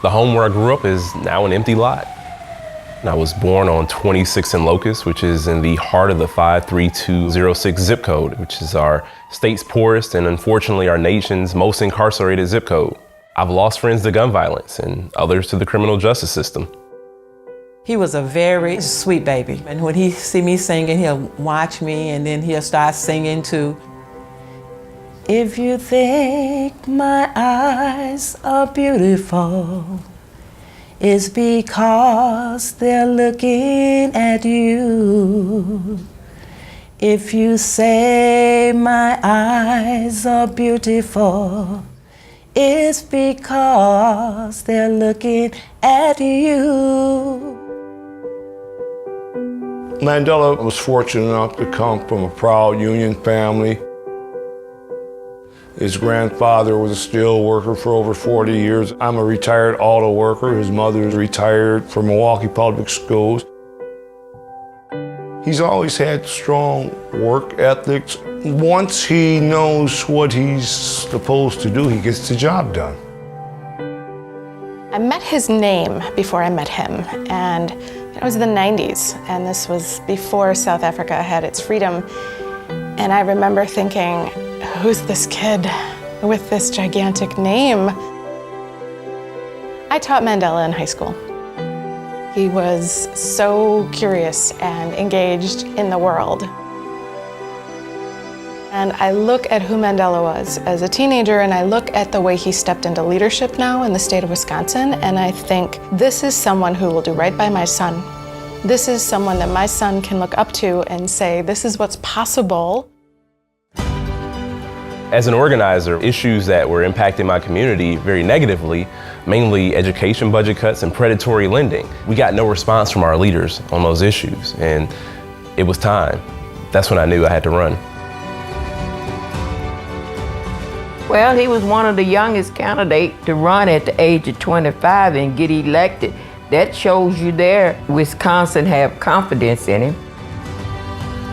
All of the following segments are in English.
The home where I grew up is now an empty lot. I was born on 26 in Locust, which is in the heart of the 53206 zip code, which is our state's poorest and unfortunately our nation's most incarcerated zip code. I've lost friends to gun violence and others to the criminal justice system. He was a very sweet baby. And when he see me singing, he'll watch me and then he'll start singing too. If you think my eyes are beautiful, it's because they're looking at you. If you say my eyes are beautiful, it's because they're looking at you. Mandela was fortunate enough to come from a proud union family. His grandfather was a steel worker for over 40 years. I'm a retired auto worker. His mother's retired from Milwaukee Public Schools. He's always had strong work ethics. Once he knows what he's supposed to do, he gets the job done. I met his name before I met him, and it was the 90s, and this was before South Africa had its freedom. And I remember thinking, who's this kid with this gigantic name? I taught Mandela in high school. He was so curious and engaged in the world. And I look at who Mandela was as a teenager, and I look at the way he stepped into leadership now in the state of Wisconsin, and I think, this is someone who will do right by my son. This is someone that my son can look up to and say, this is what's possible. As an organizer, issues that were impacting my community very negatively, mainly education budget cuts and predatory lending. We got no response from our leaders on those issues, and it was time. That's when I knew I had to run. Well, he was one of the youngest candidates to run at the age of 25 and get elected. That shows you there Wisconsin have confidence in him.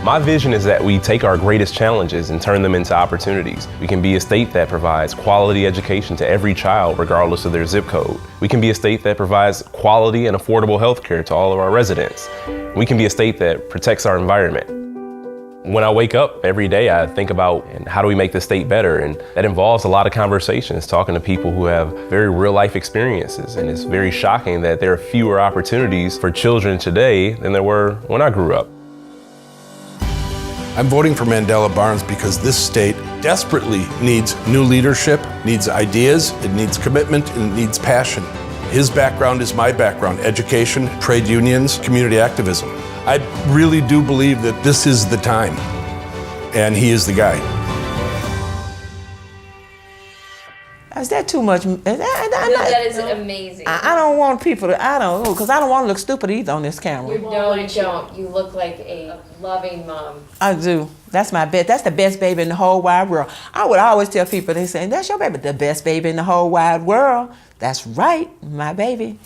My vision is that we take our greatest challenges and turn them into opportunities. We can be a state that provides quality education to every child, regardless of their zip code. We can be a state that provides quality and affordable health care to all of our residents. We can be a state that protects our environment. When I wake up every day, I think about how do we make the state better, and that involves a lot of conversations, talking to people who have very real life experiences, and it's very shocking that there are fewer opportunities for children today than there were when I grew up. I'm voting for Mandela Barnes because this state desperately needs new leadership, needs ideas, it needs commitment, and it needs passion. His background is my background: education, trade unions, community activism. I really do believe that this is the time, and he is the guy. Is that too much? That is amazing. I don't want people to, because I don't want to look stupid either on this camera. No, you don't. You look like a loving mom. I do. That's my best. That's the best baby in the whole wide world. I would always tell people, they say, that's your baby, the best baby in the whole wide world. That's right, my baby.